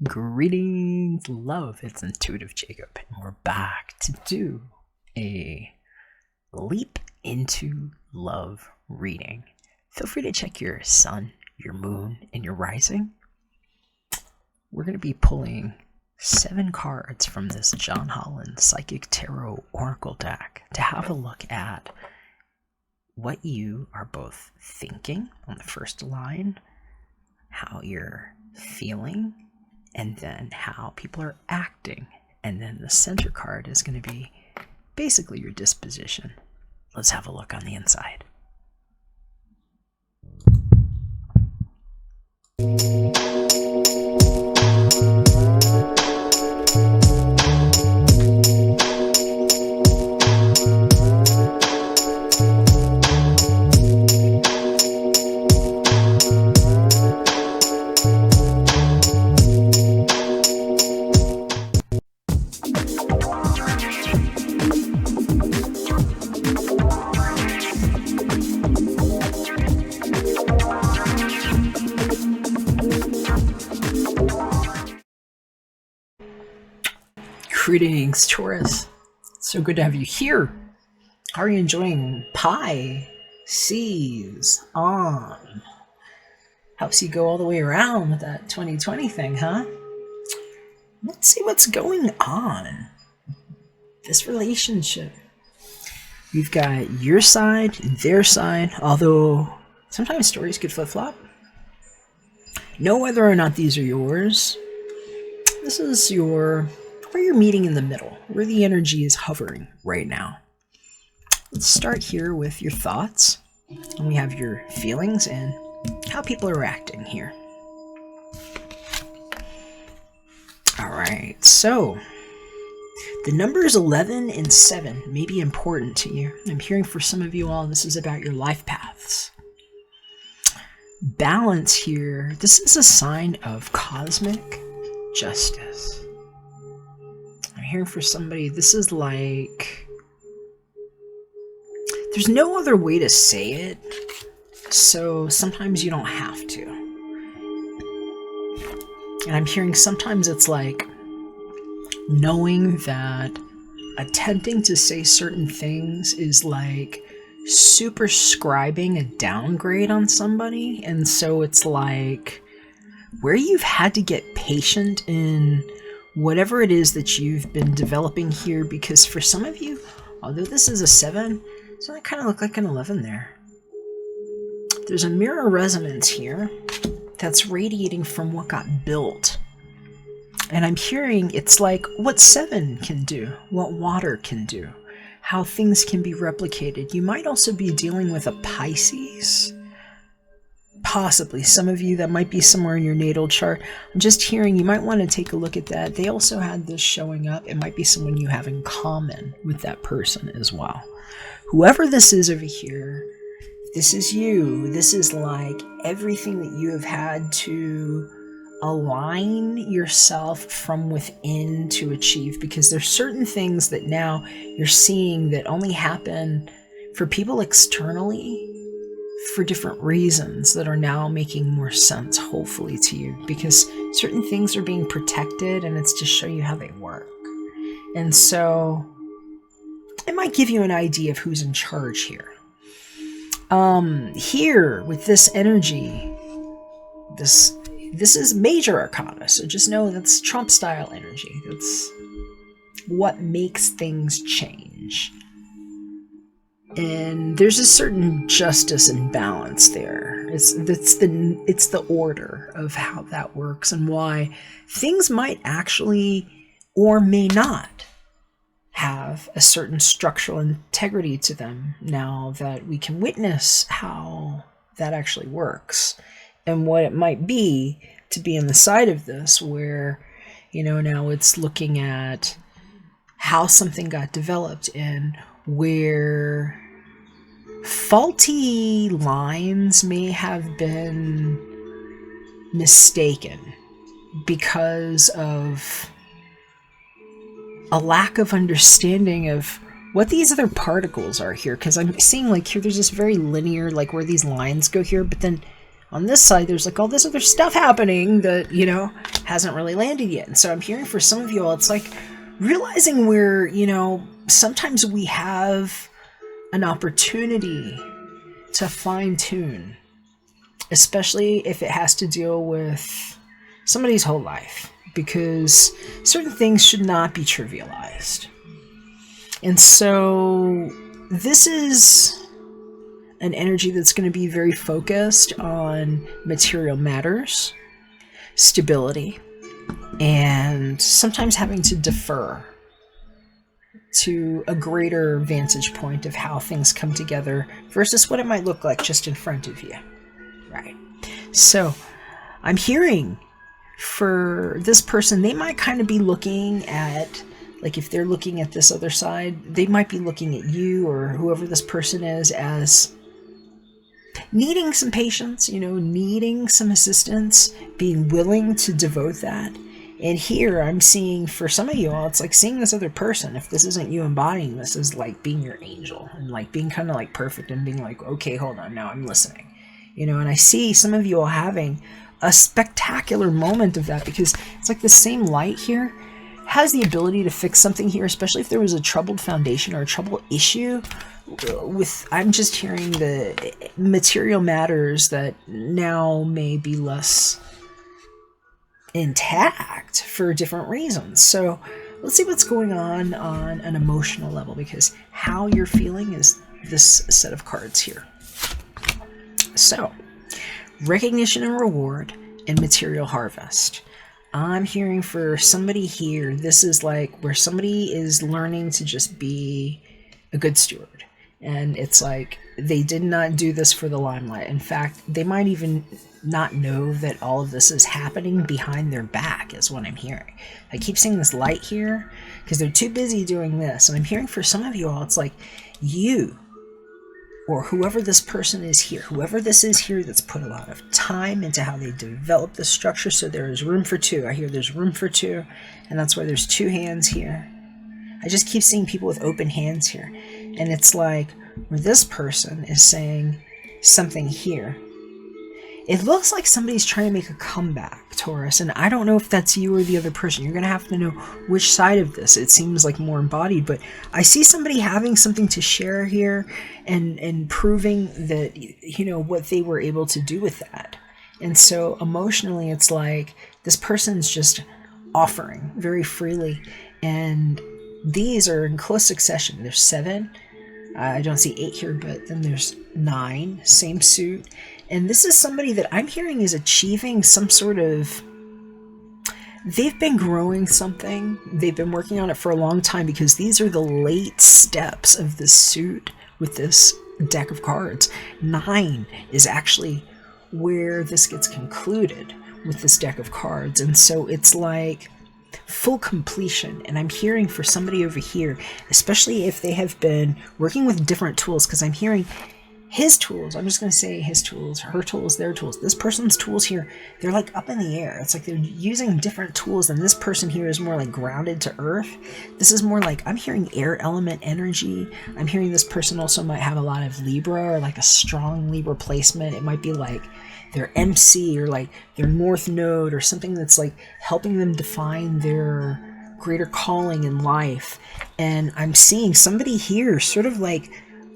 Greetings, love. It's Intuitive Jacob, and we're back to do a leap into love reading. Feel free to check your sun, your moon, and your rising. We're going to be pulling 7 cards from this John Holland Psychic Tarot Oracle deck to have a look at what you are both thinking on the first line, how you're feeling, and then how people are acting. And then the center card is going to be basically your disposition. Let's have a look on the inside. Greetings, Taurus. So good to have you here. How are you enjoying Pisces on? Helps you go all the way around with that 2020 thing, huh? Let's see what's going on. This relationship. We've got your side and their side, although sometimes stories could flip-flop. Know whether or not these are yours. This is where you're meeting in the middle, where the energy is hovering right now. Let's start here with your thoughts. And we have your feelings and how people are acting here. All right, so the numbers 11 and 7 may be important to you. I'm hearing for some of you all, this is about your life paths. Balance here, this is a sign of cosmic justice. I'm hearing for somebody, this is like, there's no other way to say it, so sometimes you don't have to. And I'm hearing sometimes it's like knowing that attempting to say certain things is like superscribing a downgrade on somebody, and so it's like where you've had to get patient in whatever it is that you've been developing here, because for some of you, although this is a 7, so it kind of look like an 11 there. There's a mirror resonance here that's radiating from what got built. And I'm hearing it's like what 7 can do, what water can do, how things can be replicated. You might also be dealing with a Pisces. Possibly some of you, that might be somewhere in your natal chart. I'm just hearing you might want to take a look at that. They also had this showing up. It might be someone you have in common with that person as well. Whoever this is over here, this is you. This is like everything that you have had to align yourself from within to achieve, because there's certain things that now you're seeing that only happen for people externally for different reasons that are now making more sense, hopefully, to you, because certain things are being protected and it's to show you how they work. And so it might give you an idea of who's in charge here. Here with this energy, this is major arcana, so just know that's Trump style energy. That's what makes things change. And there's a certain justice and balance there. It's the order of how that works and why things might actually or may not have a certain structural integrity to them now that we can witness how that actually works and what it might be to be on the side of this where, now it's looking at how something got developed and where faulty lines may have been mistaken because of a lack of understanding of what these other particles are here. Because I'm seeing like here there's this very linear, like where these lines go here, but then on this side, there's like all this other stuff happening that, you know, hasn't really landed yet. And so I'm hearing for some of you all, it's like realizing where, you know, sometimes we have an opportunity to fine tune, especially if it has to deal with somebody's whole life, because certain things should not be trivialized. And so this is an energy that's going to be very focused on material matters, stability, and sometimes having to defer to a greater vantage point of how things come together versus what it might look like just in front of you. Right. So I'm hearing for this person, they might kind of be looking at, like if they're looking at this other side, they might be looking at you or whoever this person is as needing some patience, you know, needing some assistance, being willing to devote that. And here I'm seeing for some of you all, it's like seeing this other person, if this isn't you embodying this, is like being your angel and like being kind of like perfect and being like, okay, hold on, now I'm listening, you know. And I see some of you all having a spectacular moment of that, because it's like the same light here has the ability to fix something here, especially if there was a troubled foundation or a troubled issue with, I'm just hearing the material matters that now may be less intact for different reasons. So let's see what's going on an emotional level, because how you're feeling is this set of cards here. So recognition and reward and material harvest. I'm hearing for somebody here, this is like where somebody is learning to just be a good steward. And it's like they did not do this for the limelight. In fact, they might even not know that all of this is happening behind their back, is what I'm hearing. I keep seeing this light here because they're too busy doing this. And I'm hearing for some of you all, it's like you or whoever this person is here, whoever this is here that's put a lot of time into how they develop the structure. So there is room for two. I hear there's room for two. And that's why there's two hands here. I just keep seeing people with open hands here. And it's like where this person is saying something here. It looks like somebody's trying to make a comeback, Taurus. And I don't know if that's you or the other person. You're going to have to know which side of this. It seems like more embodied. But I see somebody having something to share here and proving that, you know, what they were able to do with that. And so emotionally, it's like this person's just offering very freely. And these are in close succession. There's 7. I don't see 8 here, but then there's 9, same suit. And this is somebody that I'm hearing is achieving some sort of, they've been growing something. They've been working on it for a long time, because these are the late steps of this suit with this deck of cards. 9 is actually where this gets concluded with this deck of cards. And so it's like full completion. And I'm hearing for somebody over here, especially if they have been working with different tools, because I'm hearing his tools, I'm just going to say his tools, her tools, their tools, this person's tools here, they're like up in the air. It's like they're using different tools, and this person here is more like grounded to earth. This is more like, I'm hearing air element energy. I'm hearing this person also might have a lot of Libra, or like a strong Libra placement. It might be like their MC or like their North Node, or something that's like helping them define their greater calling in life. And I'm seeing somebody here sort of like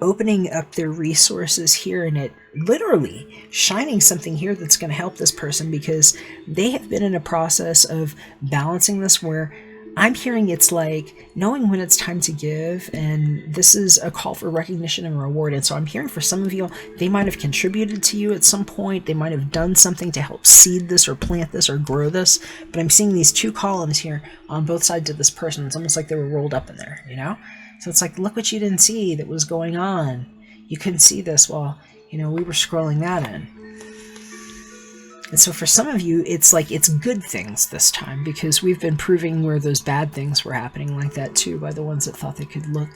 opening up their resources here, and it literally shining something here that's going to help this person, because they have been in a process of balancing this, where I'm hearing it's like knowing when it's time to give, and this is a call for recognition and reward. And so I'm hearing for some of you, they might have contributed to you at some point. They might have done something to help seed this or plant this or grow this. But I'm seeing these 2 columns here on both sides of this person. It's almost like they were rolled up in there, you know? So it's like, look what you didn't see that was going on. You couldn't see this while, you know, we were scrolling that in. And so for some of you, it's like it's good things this time, because we've been proving where those bad things were happening like that too, by the ones that thought they could look.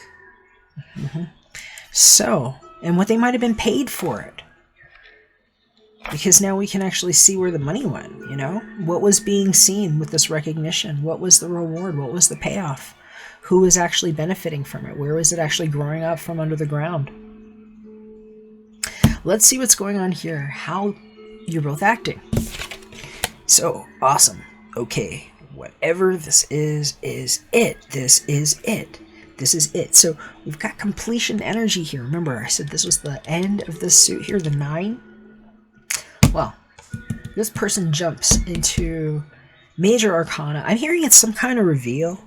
So, and what they might have been paid for it. Because now we can actually see where the money went, you know? What was being seen with this recognition? What was the reward? What was the payoff? Who is actually benefiting from it? Where was it actually growing up from under the ground? Let's see what's going on here. How you're both acting. So, awesome. Okay, whatever this is it. This is it. This is it. So, we've got completion energy here. Remember, I said this was the end of this suit here, the 9. Well, this person jumps into major arcana. I'm hearing it's some kind of reveal.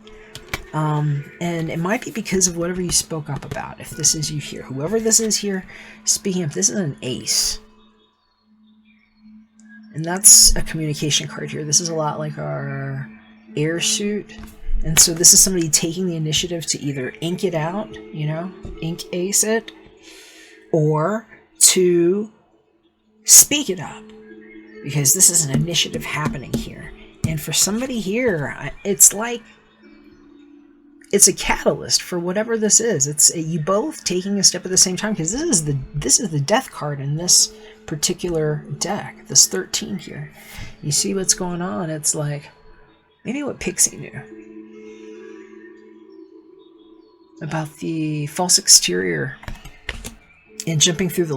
And it might be because of whatever you spoke up about. If this is you here, whoever this is here speaking up, this is an ace. And that's a communication card here. This is a lot like our air suit. And so this is somebody taking the initiative to either ink it out, ink ace it, or to speak it up. Because this is an initiative happening here. And for somebody here, it's like it's a catalyst for whatever this is. It's you both taking a step at the same time, because this is the death card in this particular deck, this 13 here. You see what's going on. It's like maybe what Pixie knew about the false exterior and jumping through the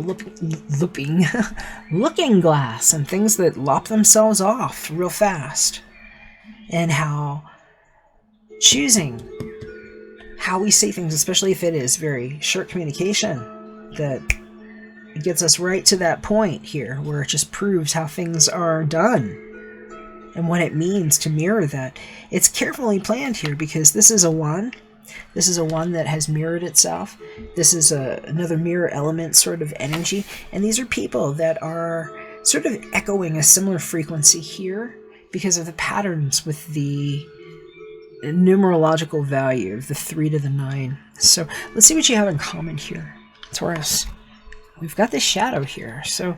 looking glass and things that lop themselves off real fast, and how choosing how we say things, especially if it is very short communication, that it gets us right to that point here where it just proves how things are done and what it means to mirror that. It's carefully planned here because this is a 1. This is a 1 that has mirrored itself. This is another mirror element sort of energy. And these are people that are sort of echoing a similar frequency here because of the patterns with the numerological value of the 3 to the 9. So let's see what you have in common here, Taurus. We've got the shadow here. So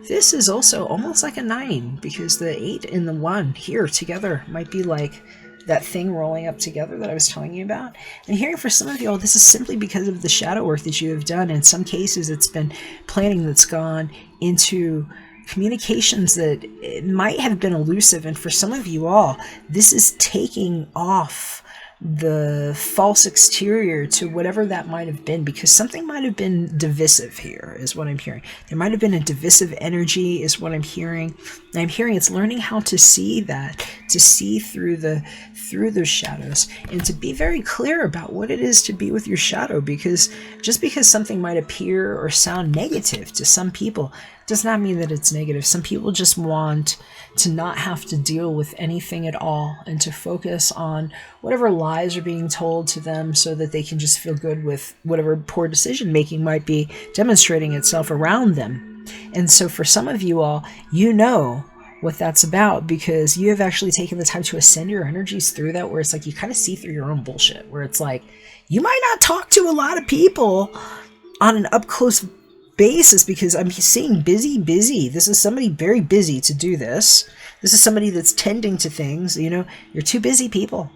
this is also almost like a 9 because the 8 and the 1 here together might be like that thing rolling up together that I was telling you about. And hearing for some of you, this is simply because of the shadow work that you have done. In some cases, it's been planning that's gone into communications that it might have been elusive. And for some of you all, this is taking off the false exterior to whatever that might have been, because something might have been divisive here is what I'm hearing. There might have been a divisive energy is what I'm hearing. And I'm hearing it's learning how to see that, to see through those shadows, and to be very clear about what it is to be with your shadow, because just because something might appear or sound negative to some people does not mean that it's negative. Some people just want to not have to deal with anything at all and to focus on whatever lies are being told to them so that they can just feel good with whatever poor decision making might be demonstrating itself around them. And so for some of you all, you know what that's about because you have actually taken the time to ascend your energies through that, where it's like you kind of see through your own bullshit, where it's like you might not talk to a lot of people on an up close basis because I'm seeing busy. This is somebody very busy to do this. This is somebody that's tending to things, you're two busy people.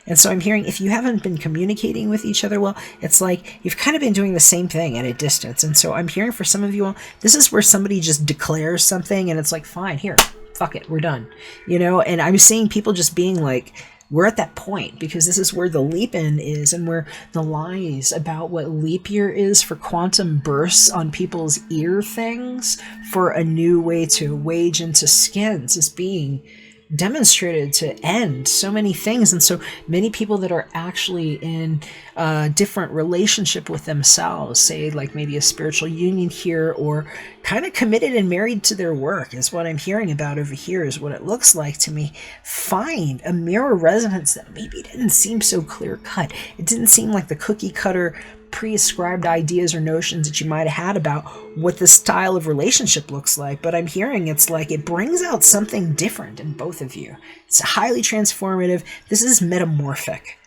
And so I'm hearing if you haven't been communicating with each other well, it's like you've kind of been doing the same thing at a distance. And so I'm hearing for some of you all, this is where somebody just declares something and it's like, fine, here, fuck it, we're done. And I'm seeing people just being like, we're at that point because this is where the leap in is and where the lies about what leap year is for quantum bursts on people's ear things for a new way to wage into skins is being demonstrated to end so many things. And so many people that are actually in a different relationship with themselves, say like maybe a spiritual union here, or kind of committed and married to their work is what I'm hearing about over here, is what it looks like to me. Find a mirror resonance that maybe didn't seem so clear cut. It didn't seem like the cookie cutter prescribed ideas or notions that you might have had about what the style of relationship looks like, but I'm hearing it's like it brings out something different in both of you. It's highly transformative. This is metamorphic.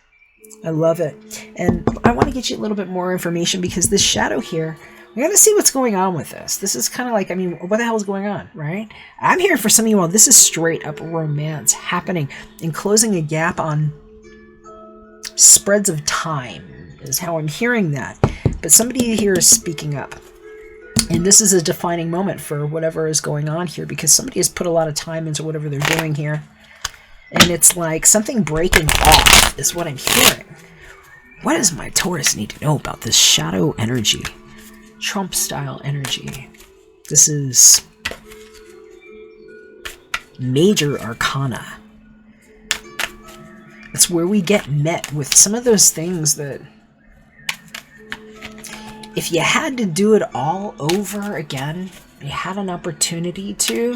I love it. And I want to get you a little bit more information because this shadow here, we got to see what's going on with this. This is kind of like, what the hell is going on, right? I'm hearing for some of you all, this is straight up romance happening and closing a gap on spreads of time is how I'm hearing that. But somebody here is speaking up. And this is a defining moment for whatever is going on here because somebody has put a lot of time into whatever they're doing here. And it's like something breaking off is what I'm hearing. What does my Taurus need to know about this shadow energy? Trump style energy. This is major arcana. It's where we get met with some of those things that if you had to do it all over again, you had an opportunity to,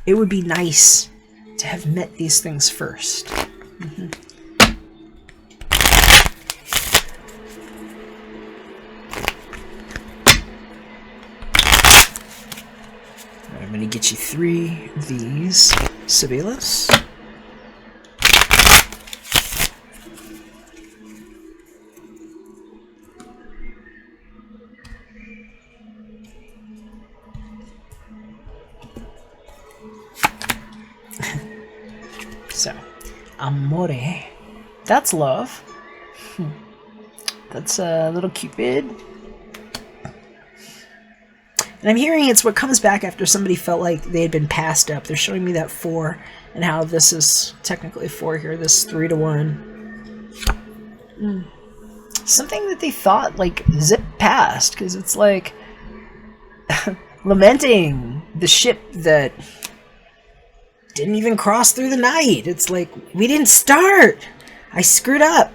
it would be nice to have met these things first. I'm going to get you 3 of these Sibilas. So, amore. That's love. That's a little Cupid. And I'm hearing it's what comes back after somebody felt like they had been passed up. They're showing me that 4 and how this is technically 4 here, this 3 to 1. Something that they thought like zipped past, because it's like lamenting the ship that didn't even cross through the night. It's like, we didn't start. I screwed up.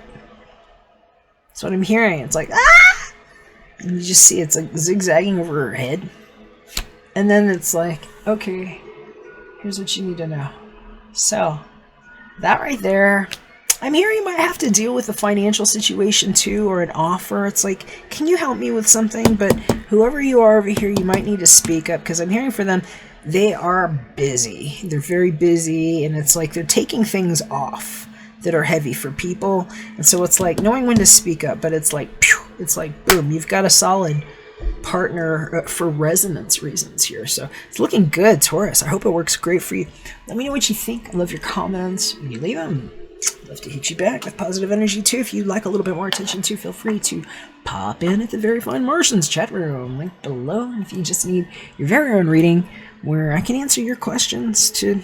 That's what I'm hearing. It's like, ah! And you just see it's like zigzagging over her head. And then it's like, okay, here's what you need to know. So, that right there, I'm hearing you might have to deal with a financial situation too, or an offer. It's like, can you help me with something? But whoever you are over here, you might need to speak up, because I'm hearing for them, they are busy. They're very busy, and it's like they're taking things off that are heavy for people. And so it's like knowing when to speak up, but it's like, pew, it's like, boom, you've got a solid partner for resonance reasons here. So it's looking good, Taurus. I hope it works great for you. Let me know what you think. I love your comments when you leave them. I'd love to hit you back with positive energy too. If you'd like a little bit more attention too, feel free to pop in at the Very Fine Martians chat room, link below. And if you just need your very own reading where I can answer your questions to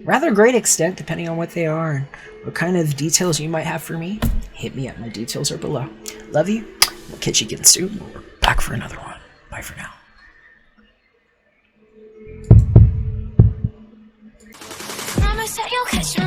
rather great extent, depending on what they are and what kind of details you might have for me, hit me up. My details are below. Love you. We'll catch you again soon. We're back for another one. Bye for now. Promise that you'll catch